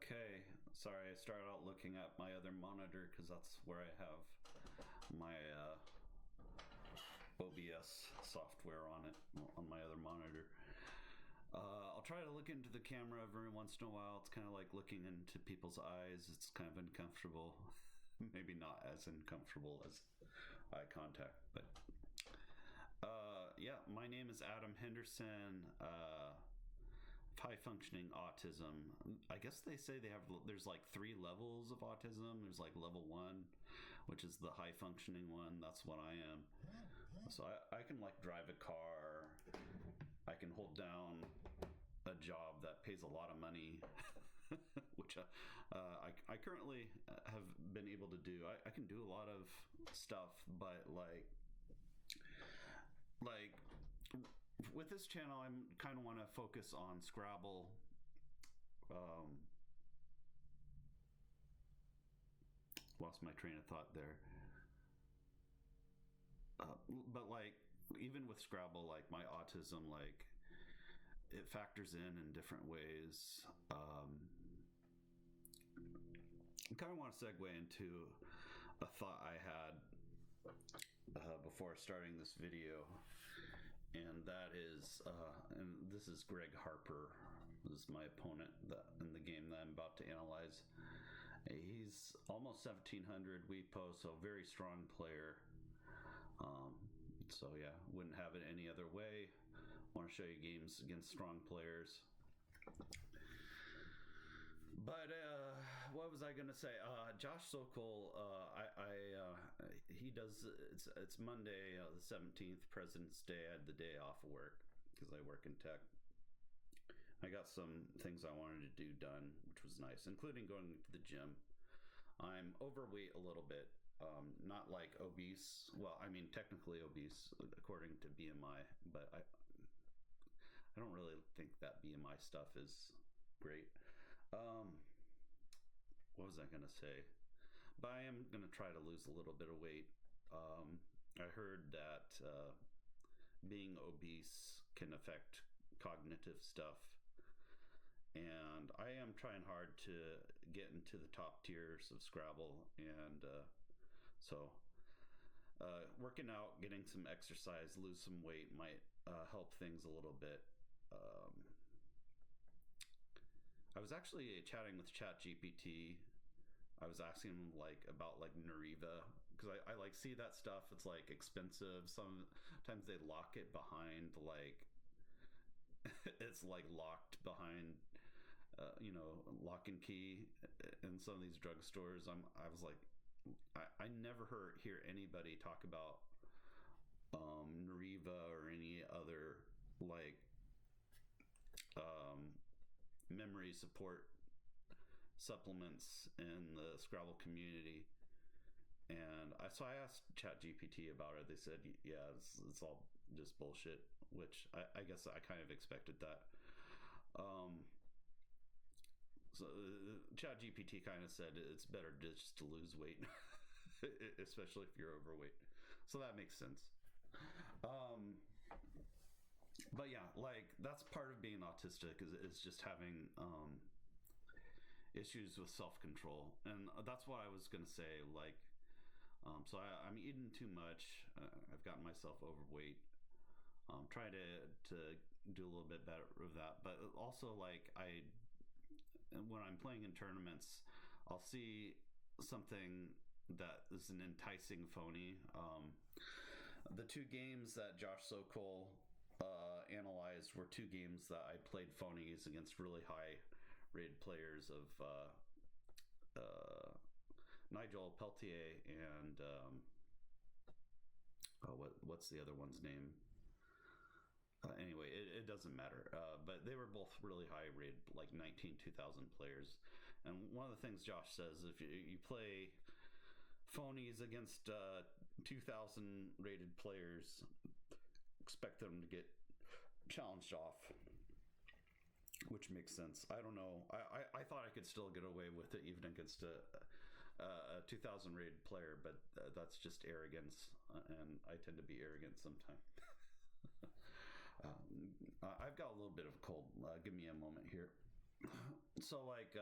Okay, sorry, I started out looking at my other monitor because that's where I have my OBS software on it, on my other monitor. I'll try to look into the camera every once in a while. It's kind of like looking into people's eyes. It's kind of uncomfortable. Maybe not as uncomfortable as eye contact, but yeah, my name is Adam Henderson. High functioning autism. I guess they say there's like 3 levels of autism. There's like level 1, which is the high functioning one. That's what I am. So I can like drive a car. I can hold down a job that pays a lot of money, which I currently have been able to do. I can do a lot of stuff, but like with this channel, I kind of want to focus on Scrabble. Lost my train of thought there. But like, even with Scrabble, like my autism, like it factors in different ways. I kind of want to segue into a thought I had before starting this video, and that is and this is Greg Harper. This is my opponent in the game that I'm about to analyze. He's almost 1700 WePo, so very strong player. So yeah, wouldn't have it any other way. Want to show you games against strong players. But what was I gonna say? Josh Sokol, he does. It's Monday, the 17th, President's Day. I had the day off of work because I work in tech. I got some things I wanted to do done, which was nice, including going to the gym. I'm overweight a little bit, not like obese. Well, I mean technically obese according to BMI, but I don't really think that BMI stuff is great. What was I gonna say? But I am gonna try to lose a little bit of weight. I heard that being obese can affect cognitive stuff, and I am trying hard to get into the top tiers of Scrabble, and so working out, getting some exercise, lose some weight might help things a little bit. I was actually chatting with ChatGPT. I was asking him like about like Nariva, because I like see that stuff. It's like expensive. Sometimes they lock it behind like it's like locked behind lock and key in some of these drugstores. I was like, I never hear anybody talk about Nariva or any other like memory support supplements in the Scrabble community. And I asked ChatGPT about it. They said, yeah, it's all just bullshit, which I guess I kind of expected that. So ChatGPT kind of said it's better just to lose weight, especially if you're overweight. So that makes sense. But yeah, like that's part of being autistic is just having issues with self-control, and that's what I was gonna say. Like, so I'm eating too much. I've gotten myself overweight. Try to do a little bit better with that, but also like when I'm playing in tournaments, I'll see something that is an enticing phony. The 2 games that Josh Sokol analyzed were 2 games that I played phonies against really high rated players of Nigel Peltier and what's the other one's name? Anyway, it doesn't matter. But they were both really high rated, like 2000 players. And one of the things Josh says, if you play phonies against 2000 rated players, expect them to get challenged off, which makes sense. I don't know. I thought I could still get away with it even against a 2000 rated player, but that's just arrogance, and I tend to be arrogant sometimes. I've got a little bit of a cold. Give me a moment here. So like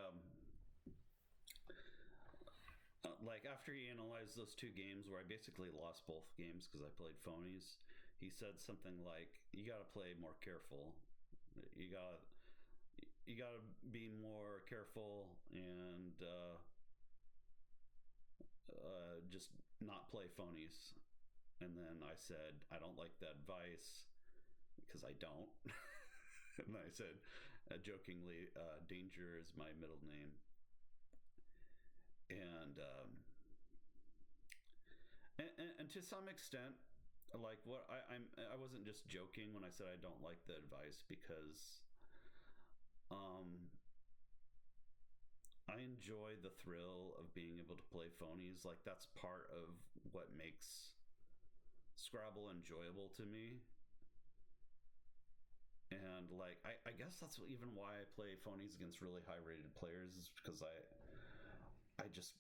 like after he analyzed those two games where I basically lost both games because I played phonies, he said something like, "You got to play more careful. You got you got to be more careful and just not play phonies." And then I said, "I don't like that advice because I don't." And I said, jokingly, "Danger is my middle name." And, and to some extent, like what I wasn't just joking when I said I don't like the advice, because I enjoy the thrill of being able to play phonies. Like that's part of what makes Scrabble enjoyable to me. And like I guess that's even why I play phonies against really high rated players, is because I just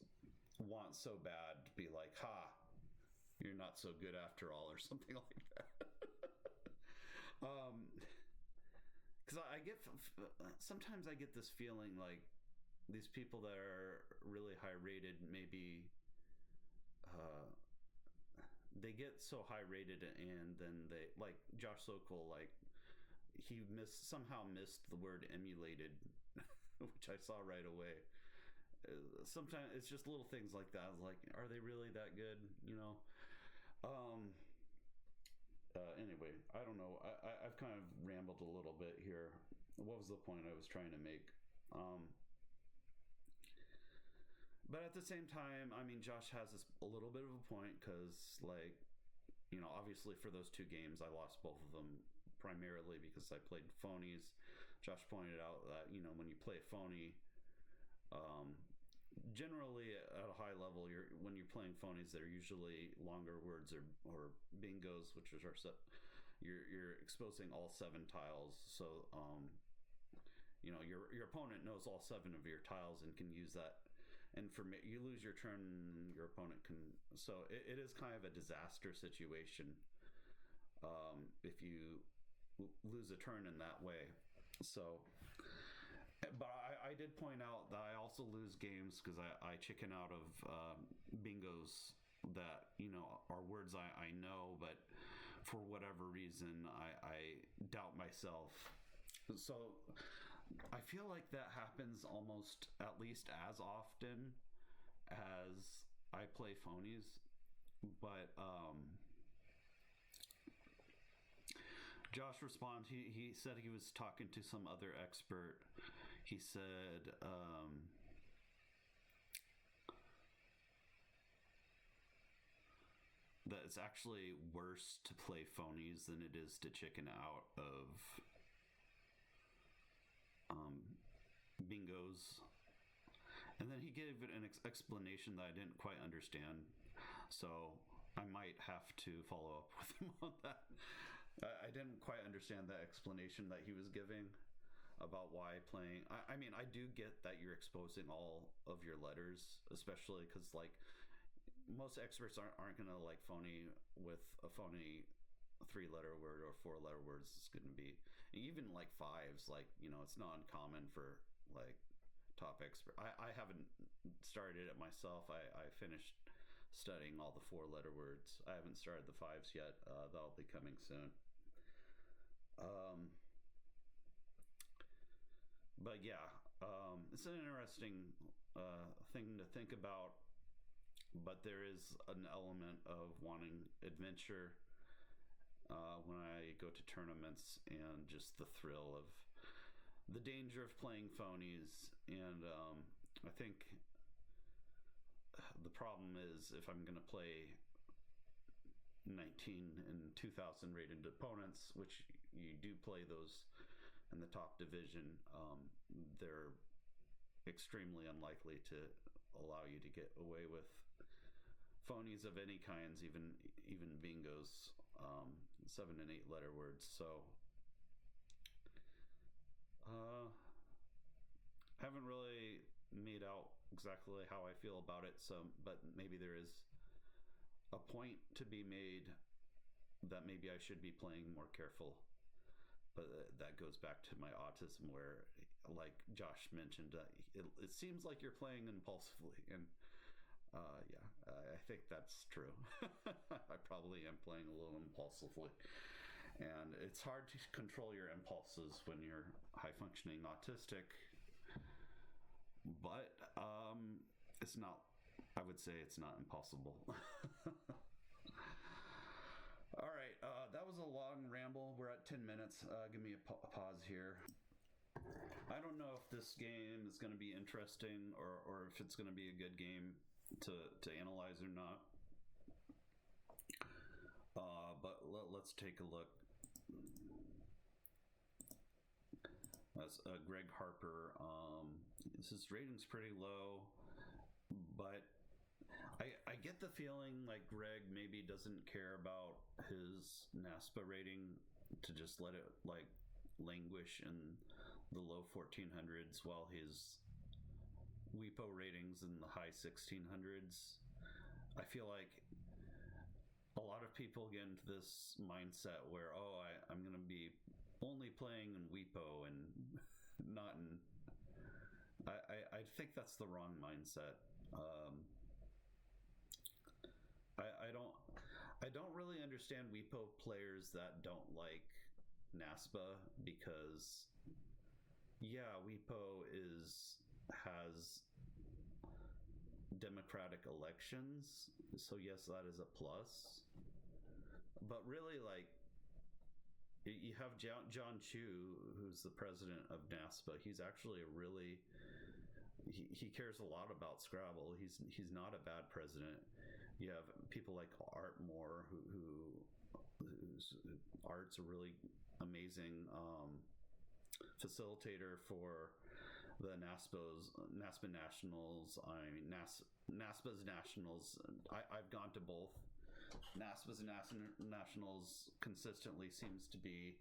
want so bad to be like, "Ha, you're not so good after all," or something like that. Because I get, sometimes I get this feeling like these people that are really high rated, maybe they get so high rated, and then they, like Josh Sokol, like he somehow missed the word emulated, which I saw right away. Sometimes it's just little things like that. I was like, are they really that good? You know. Anyway, I don't know. I've kind of rambled a little bit here. What was the point I was trying to make? But at the same time, I mean, Josh has a little bit of a point, because, like, you know, obviously for those two games, I lost both of them primarily because I played phonies. Josh pointed out that, you know, when you play a phony, generally at a high level, when you're playing phonies, they're usually longer words or bingos, which are you're exposing all 7 tiles. So you know, your opponent knows all 7 of your tiles and can use that. And you lose your turn, your opponent can. So it is kind of a disaster situation if you lose a turn in that way. So. But I did point out that I also lose games because I chicken out of bingos that, you know, are words I know, but for whatever reason I doubt myself. So I feel like that happens almost at least as often as I play phonies. But Josh responded. He said he was talking to some other expert. He said that it's actually worse to play phonies than it is to chicken out of bingos. And then he gave it an explanation that I didn't quite understand. So I might have to follow up with him on that. I didn't quite understand the explanation that he was giving about why playing. I mean, I do get that you're exposing all of your letters, especially because, like, most experts aren't going to, like, phony with a phony 3-letter word or 4-letter words. It's going to be even like 5s. Like, you know, it's not uncommon for, like, top expert. I haven't started it myself. I finished studying all the 4-letter words. I haven't started the 5s yet. That'll be coming soon. But yeah, it's an interesting thing to think about. But there is an element of wanting adventure when I go to tournaments, and just the thrill of the danger of playing phonies. And I think the problem is, if I'm going to play 19 and 2,000 rated opponents, which you do play those in the top division, they're extremely unlikely to allow you to get away with phonies of any kinds, even bingos, 7 and 8 letter words. So haven't really made out exactly how I feel about it. So, but maybe there is a point to be made that maybe I should be playing more careful. But that goes back to my autism, where, like Josh mentioned, it seems like you're playing impulsively, and Yeah, I think that's true. I probably am playing a little impulsively. And it's hard to control your impulses when you're high functioning autistic. But it's not, I would say it's not impossible. All right, that was a long ramble. We're at 10 minutes. Give me a pause here. I don't know if this game is going to be interesting or if it's going to be a good game to analyze or not. But let's take a look. That's Greg Harper. His rating's pretty low, but I get the feeling like Greg maybe doesn't care about his NASPA rating to just let it like languish in the low 1400s while his WePo ratings in the high 1600s. I feel like a lot of people get into this mindset where, I'm going to be only playing in WePo and not in... I think that's the wrong mindset. I don't really understand WePo players that don't like NASPA because, yeah, WePo has democratic elections, so yes, that is a plus. But really, like, you have John Chu, who's the president of NASPA. He's actually a really... He cares a lot about Scrabble. He's not a bad president. You have people like Art Moore, whose art's a really amazing facilitator for the NASPA Nationals. I mean, NASPA's Nationals. I've gone to both. NASPA's Nationals consistently seems to be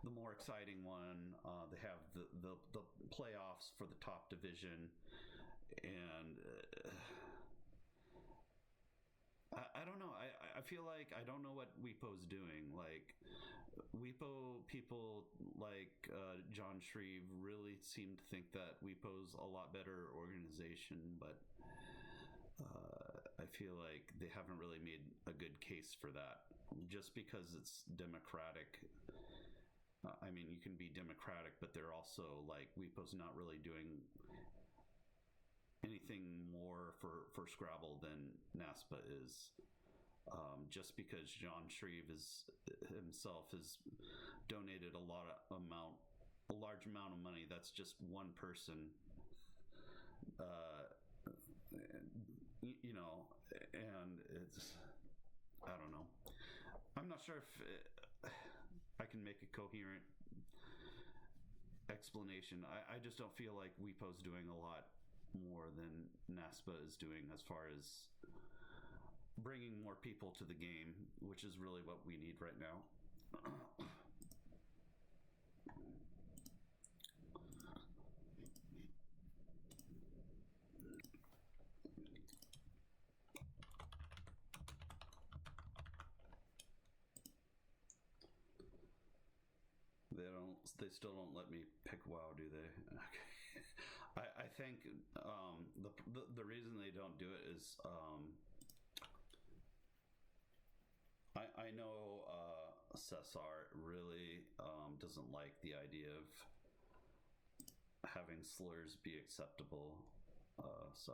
the more exciting one. They have the playoffs for the top division, and I don't know. I feel like I don't know what WePo's doing. Like, WePo people like John Shreve really seem to think that WePo's a lot better organization, but I feel like they haven't really made a good case for that. Just because it's democratic, I mean, you can be democratic, but they're also like, WePo's not really doing anything more for Scrabble than NASPA is. Just because John Shreve himself has donated a large amount of money. That's just one person. And it's, I don't know. I'm not sure if I can make a coherent explanation. I just don't feel like WePo's doing a lot more than NASPA is doing as far as bringing more people to the game, which is really what we need right now. They still don't let me pick WoW, do they? Okay. I think the reason they don't do it is I know Cesar really doesn't like the idea of having slurs be acceptable, so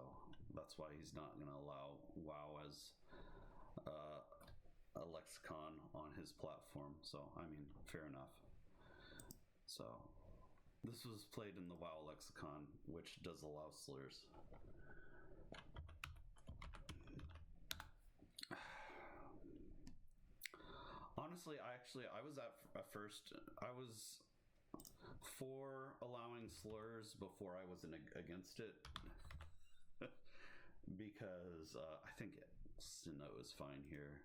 that's why he's not going to allow WoW as a lexicon on his platform. So, I mean, fair enough. So, this was played in the WoW lexicon, which does allow slurs. Honestly, I was at first, I was for allowing slurs before I was against it. Because I think Sinnoh is fine here.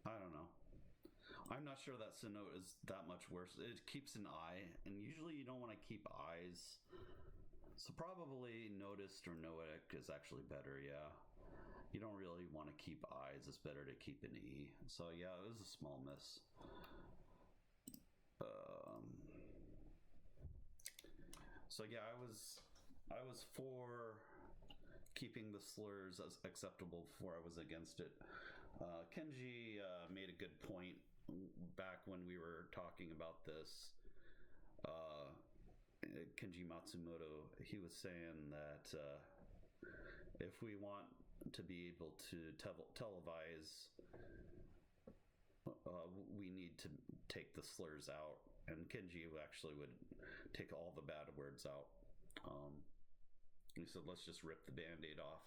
I don't know. I'm not sure that Sinnoh is that much worse. It keeps an eye, and usually you don't want to keep eyes. So probably Noticed or Noetic is actually better, yeah. you don't really want to keep I's. It's better to keep an E. So yeah, it was a small miss. So yeah, I was for keeping the slurs as acceptable before I was against it. Kenji made a good point back when we were talking about this. Kenji Matsumoto, he was saying that if we want to be able to televise, we need to take the slurs out. And Kenji actually would take all the bad words out. He said, let's just rip the Band-Aid off.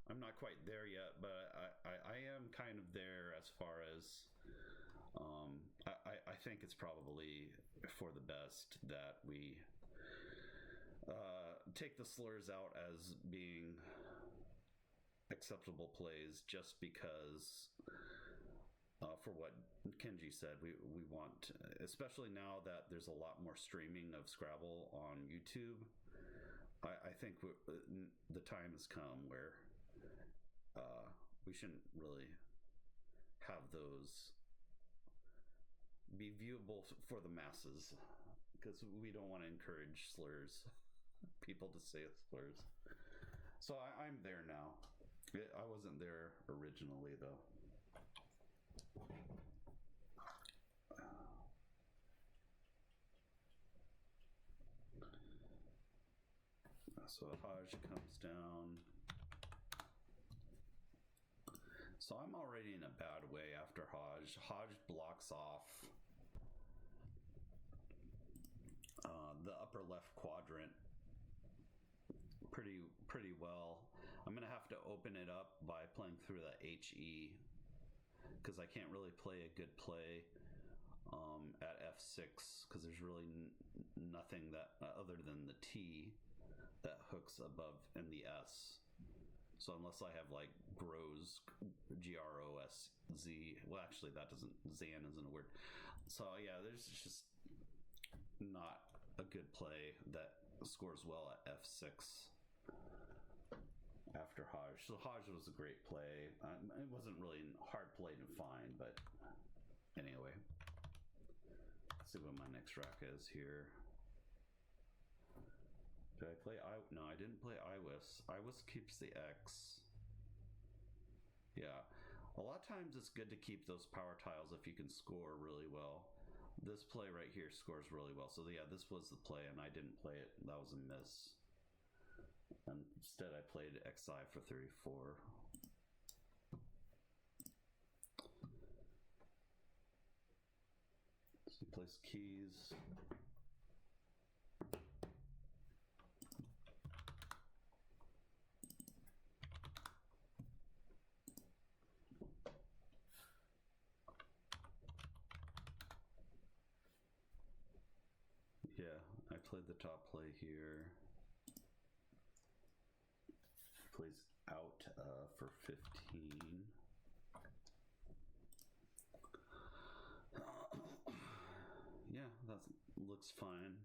I'm not quite there yet, but I am kind of there as far as I think it's probably for the best that we take the slurs out as being acceptable plays, just because for what Kenji said, we want, especially now that there's a lot more streaming of Scrabble on YouTube, I think the time has come where we shouldn't really have those be viewable for the masses, because we don't want to encourage slurs, people to say slurs. So I'm there now. I wasn't there originally, though. So Hajj comes down. So I'm already in a bad way after Hajj. Hajj blocks off the upper left quadrant pretty well. I'm gonna have to open it up by playing through the HE, because I can't really play a good play at F6, because there's really nothing that other than the T that hooks above and the S. So unless I have like Groz, Grosz, well, actually that doesn't, Zan isn't a word. So yeah, there's just not a good play that scores well at F6 after Hajj. So Hajj was a great play. It wasn't really hard play to find, but anyway. Let's see what my next rack is here. Did I play No, I didn't play Iwis. Iwis keeps the X. Yeah. A lot of times it's good to keep those power tiles if you can score really well. This play right here scores really well. So yeah, this was the play and I didn't play it. That was a miss. And instead I played XI for 34. So he plays keys. Yeah, I played the top play here. Plays out for 15. Yeah, that looks fine.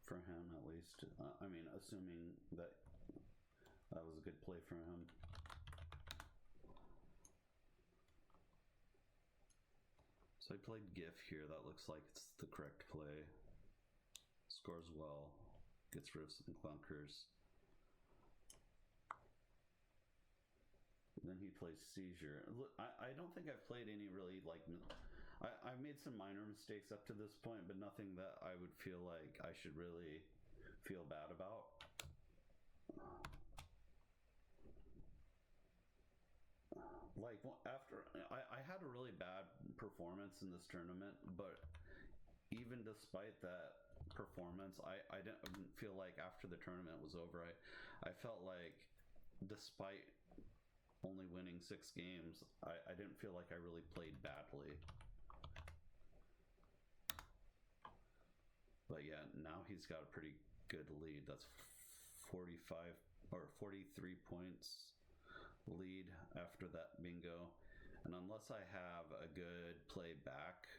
For him, at least. I mean, assuming that was a good play for him. So I played GIF here. That looks like it's the correct play. Scores well. Gets rid of some clunkers. And then he plays Seizure. Look, I don't think I've played any really, like... I've made some minor mistakes up to this point, but nothing that I would feel like I should really feel bad about. Like, after I had a really bad performance in this tournament, but even despite that performance, I didn't feel like after the tournament was over, I felt like despite only winning 6 games, I didn't feel like I really played badly. But yeah, now he's got a pretty good lead. That's 45 or 43 points lead after that bingo. And unless I have a good play back,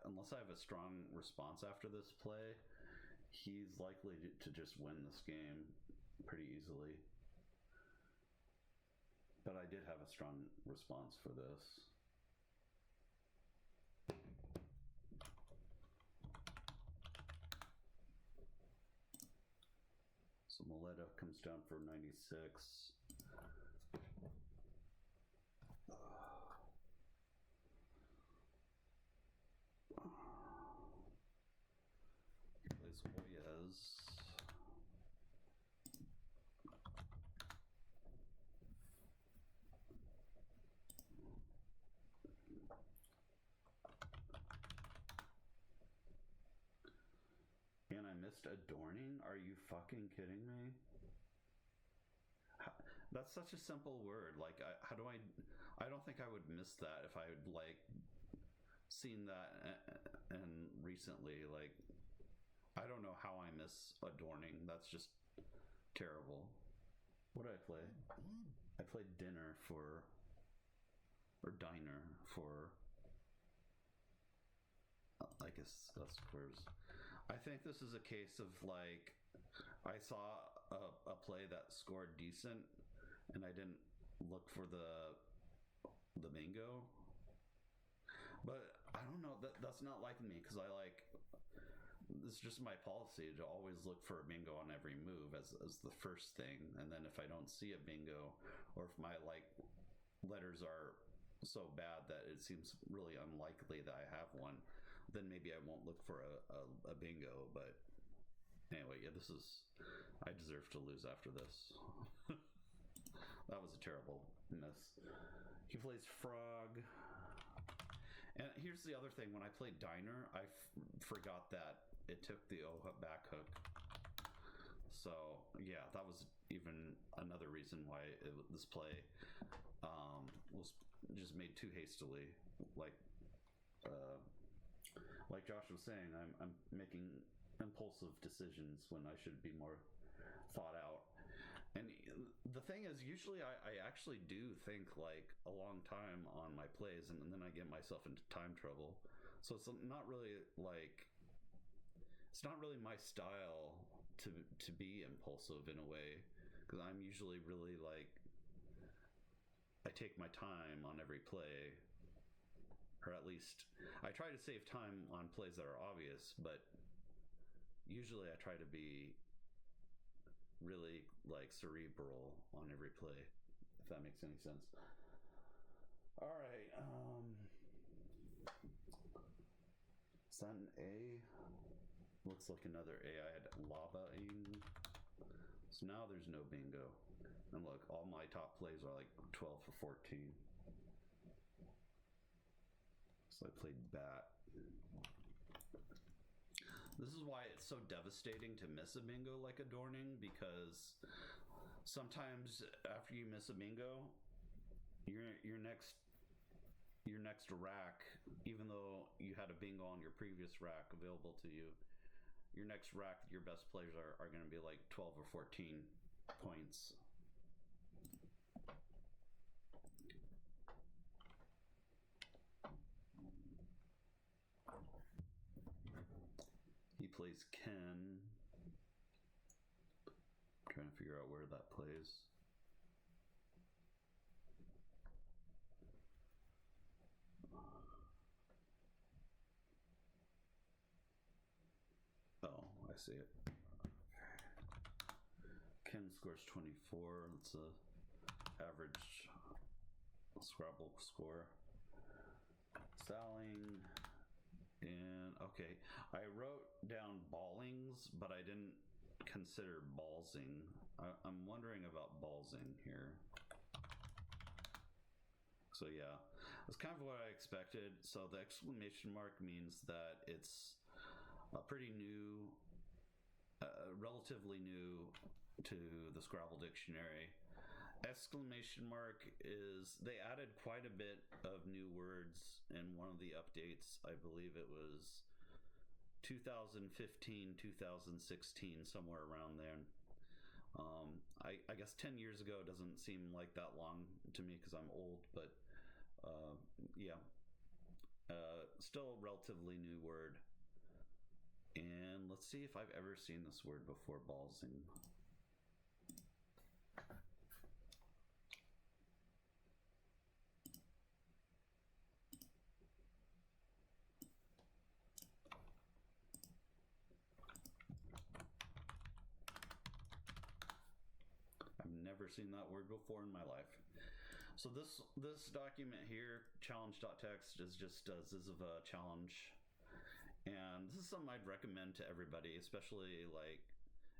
unless I have a strong response after this play, he's likely to just win this game. pretty easily. But I did have a strong response for this. So Moleta comes down for 96. He plays Hoyas. And I missed Adorning? Are you fucking kidding me? That's such a simple word. Like, how do I don't think I would miss that if I had, like, seen that and recently. Like, I don't know how I miss Adorning. That's just terrible. What did I play? I played Diner for... Or Diner for... I guess that's squares. I think this is a case of, like, I saw a play that scored decent, and I didn't look for the bingo. But I don't know, that's not like me, because I like, this is just my policy to always look for a bingo on every move as the first thing, and then if I don't see a bingo, or if my, like, letters are so bad that it seems really unlikely that I have one, then maybe I won't look for a bingo. But anyway, yeah, I deserve to lose after this. That was a terrible miss. He plays Frog. And here's the other thing. When I played Diner, I forgot that it took the back hook. So, yeah, that was even another reason why this play was just made too hastily. Like Josh was saying, I'm making impulsive decisions when I should be more thought out. And the thing is, usually I actually do think, like, a long time on my plays, and then I get myself into time trouble. So it's not really, like, it's not really my style to be impulsive in a way, because I'm usually really, like, I take my time on every play, or at least I try to save time on plays that are obvious, but usually I try to be really, like, cerebral on every play, if that makes any sense. All right, is that an A? Looks like another A. I had lava-ing. So now there's no bingo. And look, all my top plays are like 12 for 14. So I played Bat. This is why it's so devastating to miss a bingo like Adorning, because sometimes after you miss a bingo, your next rack, even though you had a bingo on your previous rack available to you, your next rack, your best players are going to be like 12 or 14 points. He plays Ken. I'm trying to figure out where that plays. Oh, I see it. Ken scores 24. That's a average Scrabble score. Salling. And okay, I wrote down ballings, but I didn't consider ballsing. I'm wondering about ballsing here. So yeah, that's kind of what I expected. So the exclamation mark means that it's pretty new, relatively new to the Scrabble dictionary. Exclamation mark is, they added quite a bit of new words in one of the updates. I believe it was 2015, 2016, somewhere around there. I guess 10 years ago doesn't seem like that long to me because I'm old, but yeah, still a relatively new word. And let's see if I've ever seen this word before, ballsing. never seen that word before in my life. So this document here, challenge.txt, is just a Ziziva challenge. And this is something I'd recommend to everybody, especially like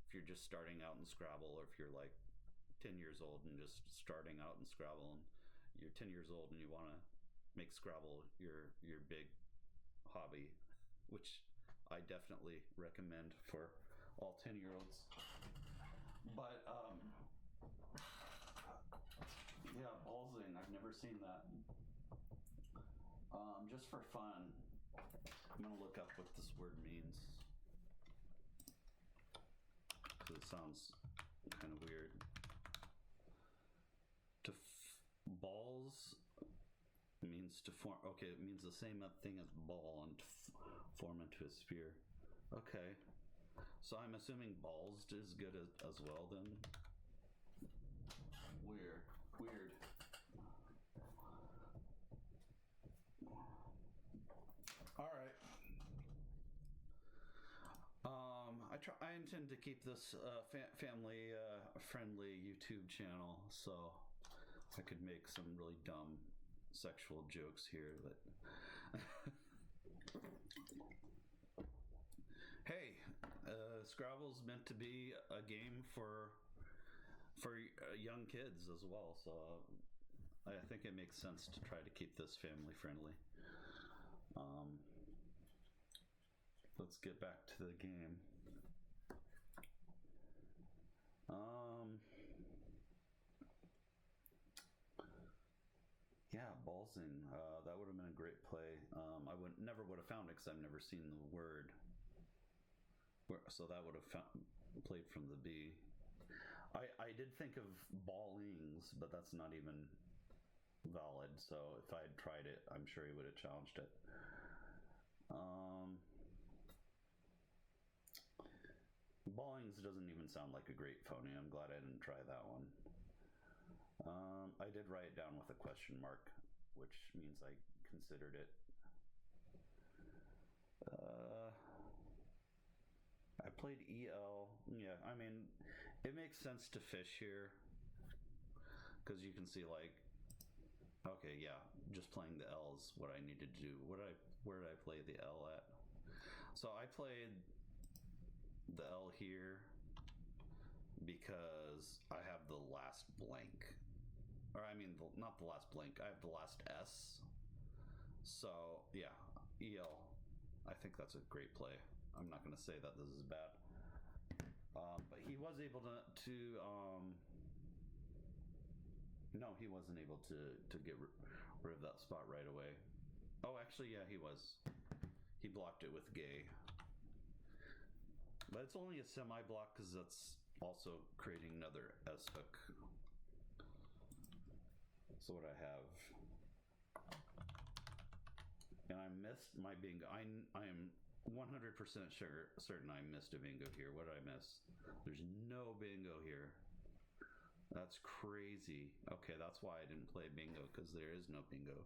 if you're just starting out in Scrabble, or if you're like 10 years old and just starting out in Scrabble, and you're 10 years old and you want to make Scrabble your big hobby, which I definitely recommend for all 10-year-olds. But yeah, ballsing, I've never seen that. Just for fun, I'm gonna look up what this word means, because it sounds kind of weird. Balls means to form. Okay, it means the same thing as ball, and to form into a sphere. Okay, so I'm assuming balls is good as well then. Weird. All right. I intend to keep this family friendly YouTube channel, so I could make some really dumb sexual jokes here, but hey, Scrabble's meant to be a game for young kids as well, so I think it makes sense to try to keep this family friendly. Let's get back to the game. Yeah, ballsing. That would have been a great play. I never would have found it because I've never seen the word. So that would have played from the B. I did think of ballings, but that's not even valid. So if I had tried it, I'm sure he would have challenged it. Ballings doesn't even sound like a great phony. I'm glad I didn't try that one. I did write it down with a question mark, which means I considered it. I played EL. Yeah, I mean, it makes sense to fish here, because you can see, like, okay, yeah, just playing the L is what I needed to do. Where did I play the L at? So I played the L here because I have the last blank. Or I mean, not the last blank, I have the last S. So, yeah, EL. I think that's a great play. I'm not going to say that this is bad. But he was able to no, he wasn't able to get rid of that spot right away. Oh, actually, yeah, he was. He blocked it with gay. But it's only a semi-block because that's also creating another S hook. So what I have, and I missed my bingo. I am 100% certain I missed a bingo here. What did I miss? There's no bingo here. That's crazy. Okay, that's why I didn't play bingo, because there is no bingo.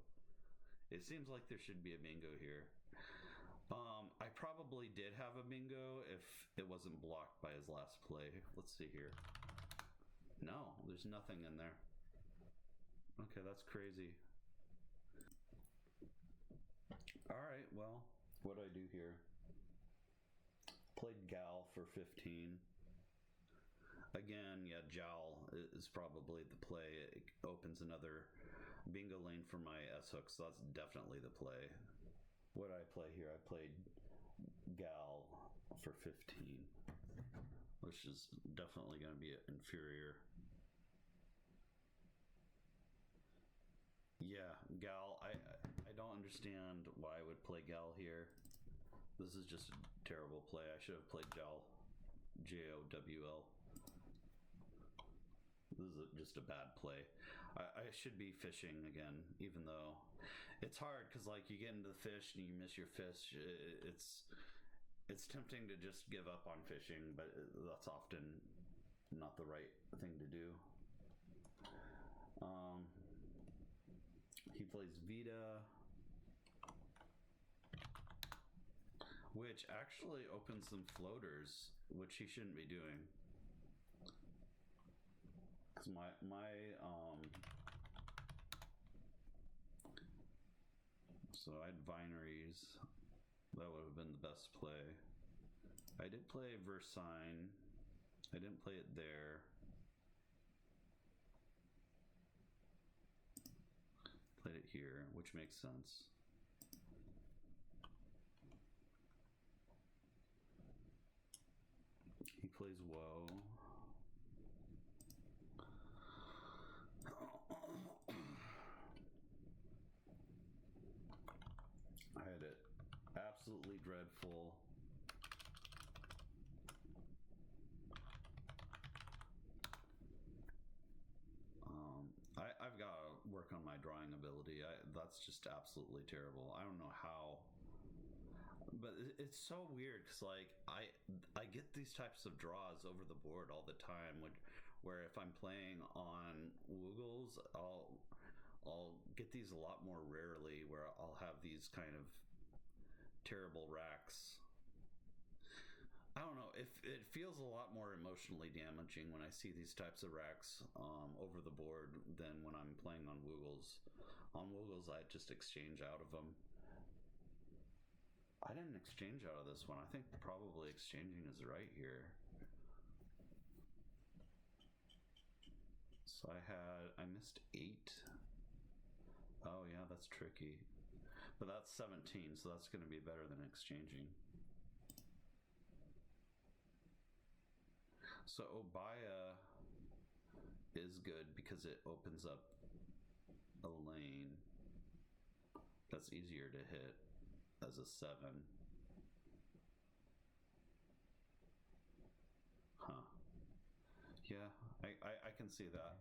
It seems like there should be a bingo here. I probably did have a bingo if it wasn't blocked by his last play. Let's see here. No, there's nothing in there. Okay, that's crazy. All right, well, what do I do here? Played gal for 15. Again, yeah, jowl is probably the play. It opens another bingo lane for my S hook, so that's definitely the play. What did I play here? I played gal for 15, which is definitely going to be inferior. Yeah, gal. I don't understand why I would play gal here. This is just a terrible play. I should have played jowl. Jowl. This is just a bad play. I should be fishing again, even though it's hard because, like, you get into the fish and you miss your fish. It's tempting to just give up on fishing, but that's often not the right thing to do. He plays Vita, which actually opens some floaters, which he shouldn't be doing. Because my so I had Vineries. That would have been the best play. I did play Versine. I didn't play it there. Played it here, which makes sense. He plays Woe. I had it absolutely dreadful. I've got to work on my drawing ability. That's just absolutely terrible. I don't know how, but it's so weird because like I get these types of draws over the board all the time. Where if I'm playing on Woogles, I'll get these a lot more rarely. Where I'll have these kind of terrible racks. I don't know. If it feels a lot more emotionally damaging when I see these types of racks over the board than when I'm playing on Woogles. On Woogles, I just exchange out of them. I didn't exchange out of this one. I think probably exchanging is right here. So I missed 8. Oh yeah, that's tricky. But that's 17, so that's going to be better than exchanging. So Obaya is good because it opens up a lane that's easier to hit as a 7. Huh. Yeah, I can see that.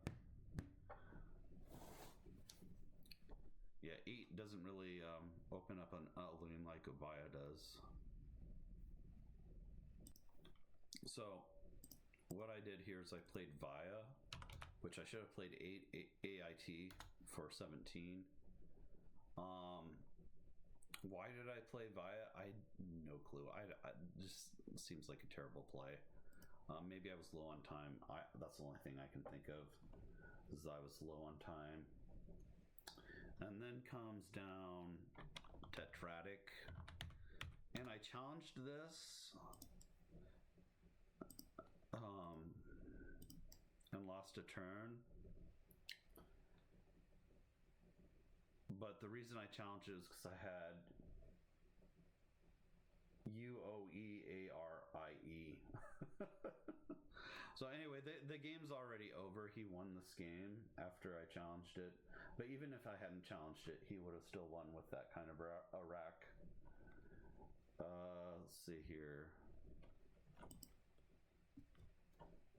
Yeah, 8 doesn't really open up an lane like Obaya does. So what I did here is I played Via, which I should have played AIT for 17. Why did I play Via? I no clue. I just seems like a terrible play. Maybe I was low on time. That's the only thing I can think of, is I was low on time. And then comes down Tetratic, and I challenged this. And lost a turn. But the reason I challenged it is because I had UOEARIE. So anyway, the game's already over. He won this game after I challenged it. But even if I hadn't challenged it, he would have still won with that kind of a rack. Let's see here.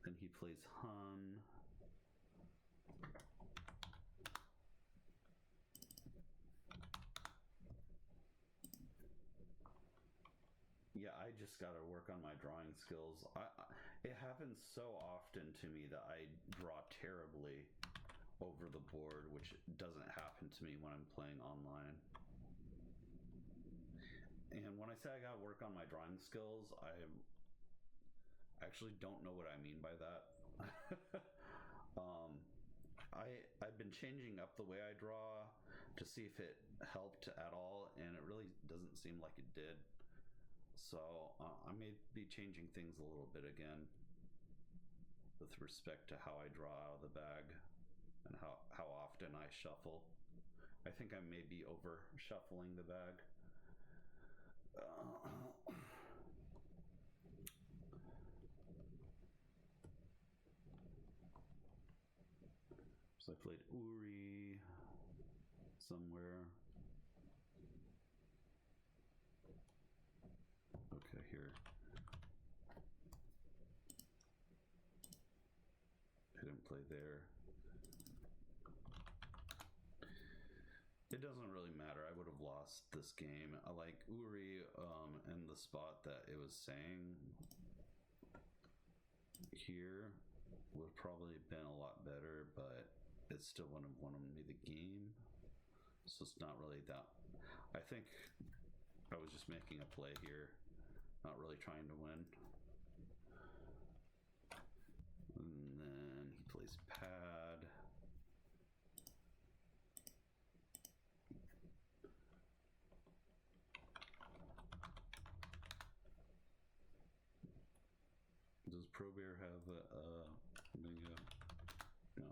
Then he plays Hun. Yeah, I just got to work on my drawing skills. It happens so often to me that I draw terribly over the board, which doesn't happen to me when I'm playing online. And when I say I got to work on my drawing skills, I actually don't know what I mean by that. I've been changing up the way I draw to see if it helped at all, and it really doesn't seem like it did. So I may be changing things a little bit again with respect to how I draw out of the bag and how often I shuffle. I think I may be over shuffling the bag. So I played Uri somewhere. Okay, here. I didn't play there. It doesn't really matter. I would have lost this game. I like Uri and the spot that it was saying here would probably have been a lot better, but it still wouldn't have won me the game. So it's not really that. I think I was just making a play here, not really trying to win. And then he plays Pass. Does Pro Bear have a bingo? No.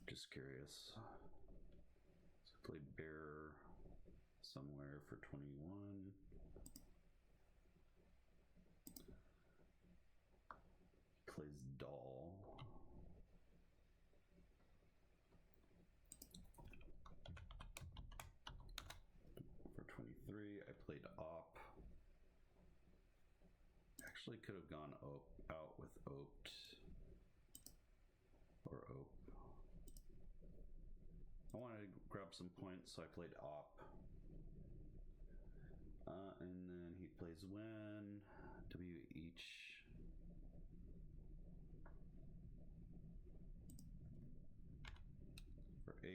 Just curious. So I played Bear somewhere for 21. Plays Doll. For 23, I played Op. Actually could have gone out with Oped. Or Ope. I wanted to grab some points, so I played Op. And then he plays Win. W each. For 8.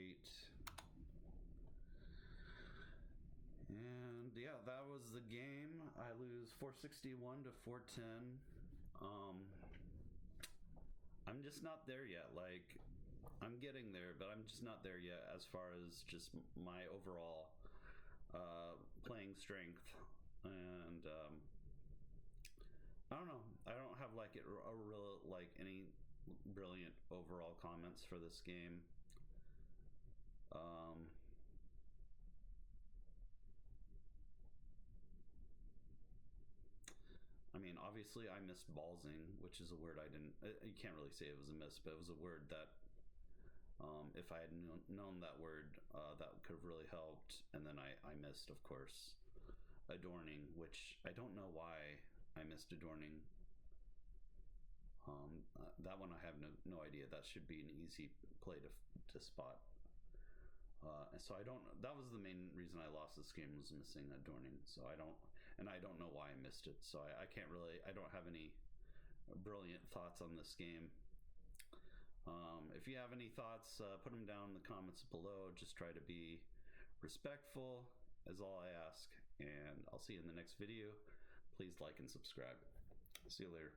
And yeah, that was the game. I lose 461 to 410. I'm just not there yet. Like, I'm getting there, but I'm just not there yet as far as just my overall playing strength. And I don't know. I don't have like a real like any brilliant overall comments for this game. I mean, obviously I missed ballsing, which is a word I didn't, you can't really say it was a miss, but it was a word that if I had known that word, that could have really helped. And then I missed, of course, adorning, which I don't know why I missed adorning. That one I have no idea. That should be an easy play to spot. And so I don't, that was the main reason I lost this game, was missing adorning. So I don't know why I missed it. So I can't really, I don't have any brilliant thoughts on this game. If you have any thoughts, put them down in the comments below. Just try to be respectful is all I ask. And I'll see you in the next video. Please like and subscribe. See you later.